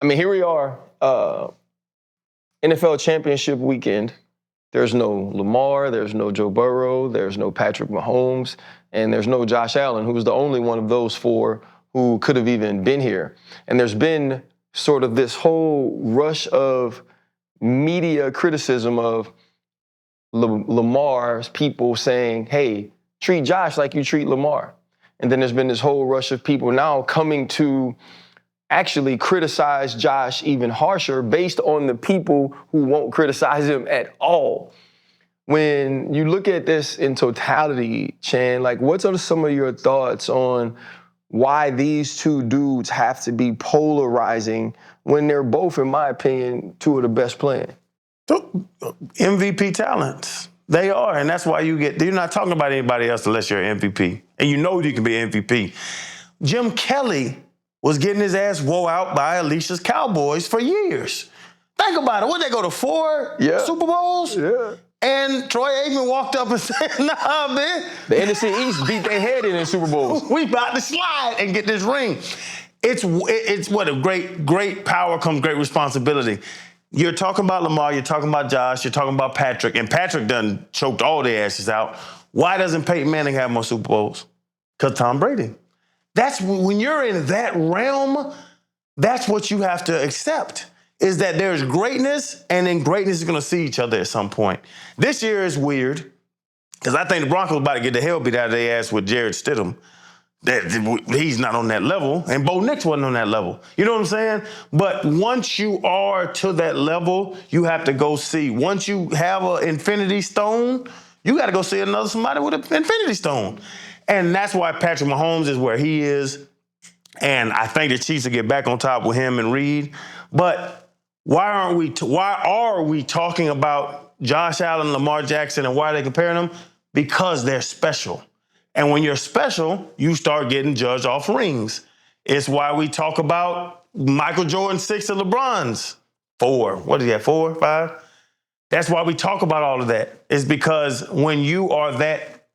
I mean, here we are, NFL championship weekend. There's no Lamar, there's no Joe Burrow, there's no Patrick Mahomes, and there's no Josh Allen, who was the only one of those four who could have even been here. And there's been sort of this whole rush of media criticism of Lamar's people saying, hey, treat Josh like you treat Lamar. And then there's been this whole rush of people now coming to actually criticize Josh even harsher based on the people who won't criticize him at all. When you look at this in totality, Chan, like what are some of your thoughts on why these two dudes have to be polarizing when they're both, in my opinion, two of the best playing? MVP talents. They are, and that's why you're not talking about anybody else unless you're an MVP. And you know you can be MVP. Jim Kelly was getting his ass wore out by Alicia's Cowboys for years. Think about it. What, they go to 4 Super Bowls? Yeah. And Troy Aikman walked up and said, nah, man. The NFC East beat their head in Super Bowls. We about to slide and get this ring. It's what a great power comes great responsibility. You're talking about Lamar, you're talking about Josh, you're talking about Patrick, and Patrick done choked all their asses out. Why doesn't Peyton Manning have more Super Bowls? Because Tom Brady. That's when you're in that realm, that's what you have to accept, is that there's greatness, and then greatness is going to see each other at some point. This year is weird, because I think the Broncos about to get the hell beat out of their ass with Jared Stidham. He's not on that level, and Bo Nix wasn't on that level. You know what I'm saying? But once you are to that level, you have to go see. Once you have an infinity stone, you got to go see somebody with an infinity stone. And that's why Patrick Mahomes is where he is. And I think the Chiefs will get back on top with him and Reed. But why are we talking about Josh Allen, Lamar Jackson, and why are they comparing them? Because they're special. And when you're special, you start getting judged off rings. It's why we talk about Michael Jordan 6 and LeBron's 4. What did he have, 4, 5? That's why we talk about all of that. It's because when you are that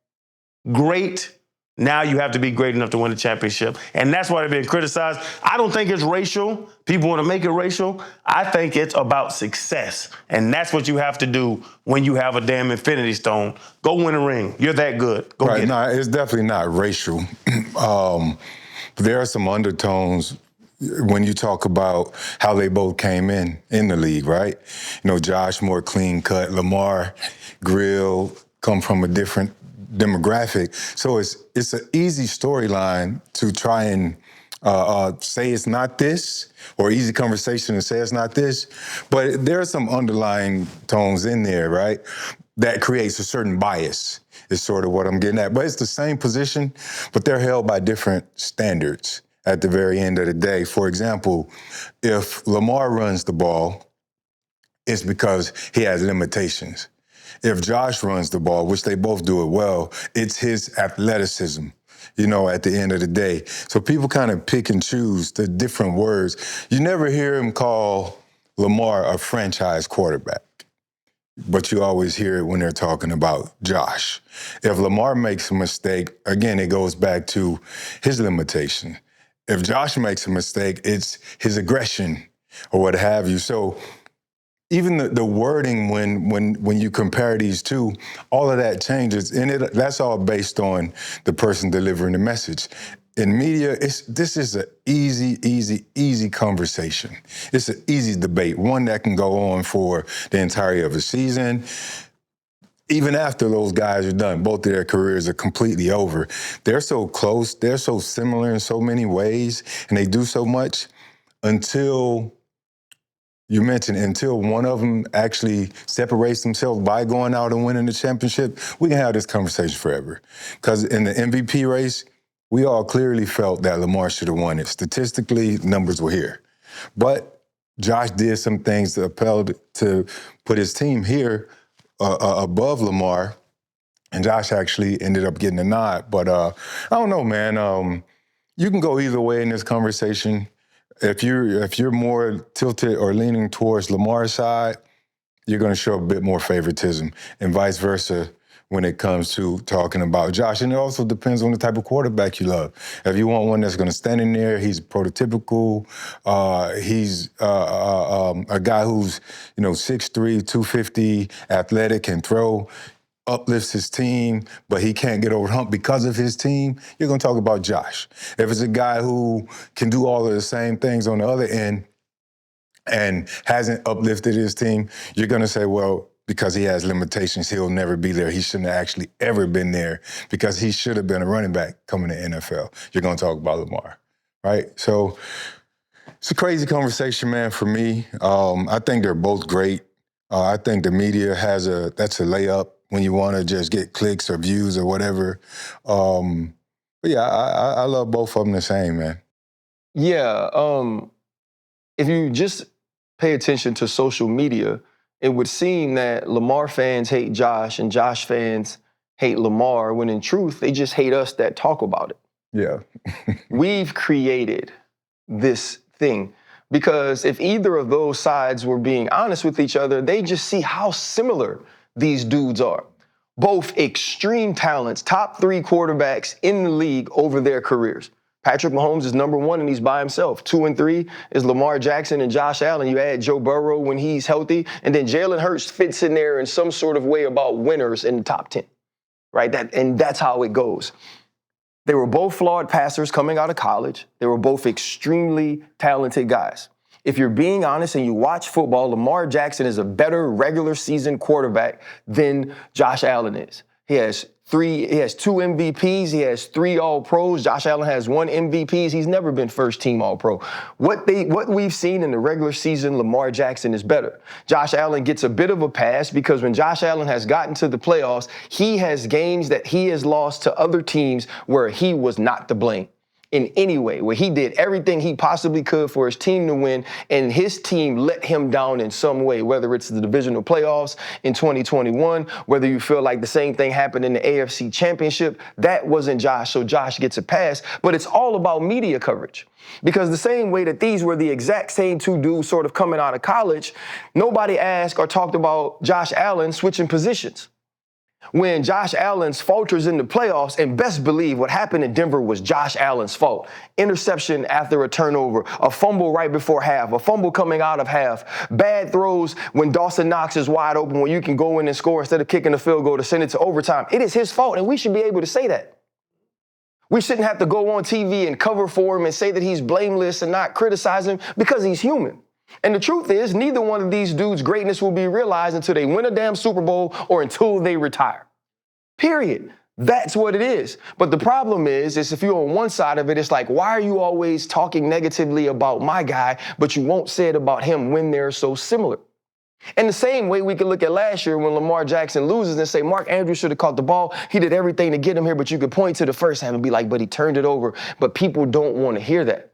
great, now you have to be great enough to win the championship. And that's why they're being criticized. I don't think it's racial. People want to make it racial. I think it's about success. And that's what you have to do when you have a damn infinity stone. Go win a ring. You're that good. Go get it. No, it's definitely not racial. There are some undertones when you talk about how they both came in the league, right? You know, Josh more clean cut, Lamar grill, come from a different demographic. So it's an easy storyline to try and say it's not this, or easy conversation to say it's not this. But there are some underlying tones in there, right, that creates a certain bias, is sort of what I'm getting at. But it's the same position, but they're held by different standards at the very end of the day. For example, if Lamar runs the ball, it's because he has limitations. If Josh runs the ball, which they both do it well, it's his athleticism, you know, at the end of the day. So people kind of pick and choose the different words. You never hear him call Lamar a franchise quarterback, but you always hear it when they're talking about Josh. If Lamar makes a mistake, again, it goes back to his limitation. If Josh makes a mistake, it's his aggression or what have you. So even the wording when you compare these two, all of that changes, and that's all based on the person delivering the message. In media, this is an easy conversation. It's an easy debate, one that can go on for the entirety of a season. Even after those guys are done, both of their careers are completely over. They're so close, they're so similar in so many ways, and they do so much until one of them actually separates themselves by going out and winning the championship. We can have this conversation forever. Because in the MVP race, we all clearly felt that Lamar should have won it. Statistically, numbers were here. But Josh did some things that upheld to put his team here above Lamar, and Josh actually ended up getting a nod. But I don't know, man. You can go either way in this conversation. If you're more tilted or leaning towards Lamar's side, you're going to show a bit more favoritism, and vice versa. when it comes to talking about Josh. And it also depends on the type of quarterback you love. If you want one that's going to stand in there, he's prototypical. He's a guy who's, 6'3", 250, athletic, can throw, uplifts his team, but he can't get over the hump because of his team, you're going to talk about Josh. If it's a guy who can do all of the same things on the other end and hasn't uplifted his team, you're going to say, well, because he has limitations, he'll never be there. He shouldn't have actually ever been there because he should have been a running back coming to NFL. You're going to talk about Lamar, right? So it's a crazy conversation, man, for me. I think they're both great. I think the media that's a layup when you want to just get clicks or views or whatever. But yeah, I love both of them the same, man. Yeah, if you just pay attention to social media, it would seem that Lamar fans hate Josh and Josh fans hate Lamar, when in truth, they just hate us that talk about it. Yeah. We've created this thing because if either of those sides were being honest with each other, they just see how similar these dudes are. Both extreme talents, top 3 quarterbacks in the league over their careers. Patrick Mahomes is number 1 and he's by himself. 2 and 3 is Lamar Jackson and Josh Allen. You add Joe Burrow when he's healthy, and then Jalen Hurts fits in there in some sort of way about winners in the top 10, right? That's how it goes. They were both flawed passers coming out of college. They were both extremely talented guys. If you're being honest and you watch football, Lamar Jackson is a better regular season quarterback than Josh Allen is. He has 2 MVPs. He has 3 All-Pros. Josh Allen has 1 MVP. He's never been first-team All-Pro. What we've seen in the regular season, Lamar Jackson is better. Josh Allen gets a bit of a pass because when Josh Allen has gotten to the playoffs, he has games that he has lost to other teams where he was not to blame in any way, where he did everything he possibly could for his team to win, and his team let him down in some way, whether it's the divisional playoffs in 2021, whether you feel like the same thing happened in the AFC Championship. That wasn't Josh, so Josh gets a pass, but it's all about media coverage. Because the same way that these were the exact same 2 dudes sort of coming out of college, nobody asked or talked about Josh Allen switching positions. When Josh Allen falters in the playoffs, and best believe what happened in Denver was Josh Allen's fault. Interception after a turnover, a fumble right before half, a fumble coming out of half, bad throws when Dawson Knox is wide open when you can go in and score instead of kicking a field goal to send it to overtime. It is his fault, and we should be able to say that. We shouldn't have to go on TV and cover for him and say that he's blameless and not criticize him because he's human. And the truth is, neither one of these dudes' greatness will be realized until they win a damn Super Bowl or until they retire. Period. That's what it is. But the problem is if you're on one side of it, it's like, why are you always talking negatively about my guy, but you won't say it about him when they're so similar? In the same way, we could look at last year when Lamar Jackson loses and say, Mark Andrews should have caught the ball. He did everything to get him here, but you could point to the first half and be like, but he turned it over. But people don't want to hear that.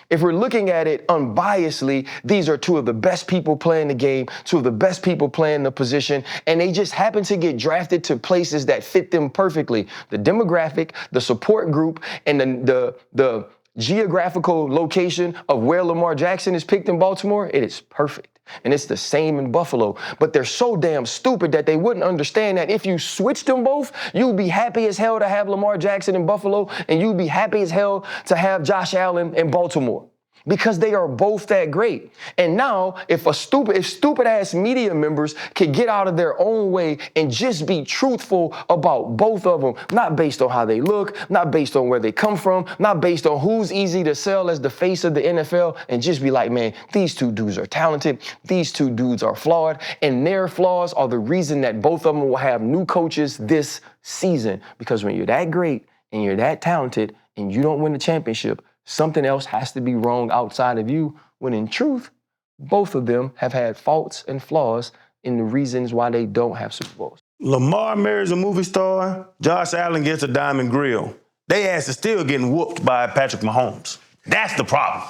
If we're looking at it unbiasedly, these are 2 of the best people playing the game, 2 of the best people playing the position, and they just happen to get drafted to places that fit them perfectly. The demographic, the support group, and the geographical location of where Lamar Jackson is picked in Baltimore, it is perfect. And it's the same in Buffalo. But they're so damn stupid that they wouldn't understand that if you switched them both, you'd be happy as hell to have Lamar Jackson in Buffalo, and you'd be happy as hell to have Josh Allen in Baltimore. Because they are both that great. And now, if stupid ass media members could get out of their own way and just be truthful about both of them, not based on how they look, not based on where they come from, not based on who's easy to sell as the face of the NFL, and just be like, man, these 2 dudes are talented, these 2 dudes are flawed, and their flaws are the reason that both of them will have new coaches this season. Because when you're that great and you're that talented and you don't win the championship, something else has to be wrong outside of you, when in truth, both of them have had faults and flaws in the reasons why they don't have Super Bowls. Lamar marries a movie star. Josh Allen gets a diamond grill. They ass is still getting whooped by Patrick Mahomes. That's the problem.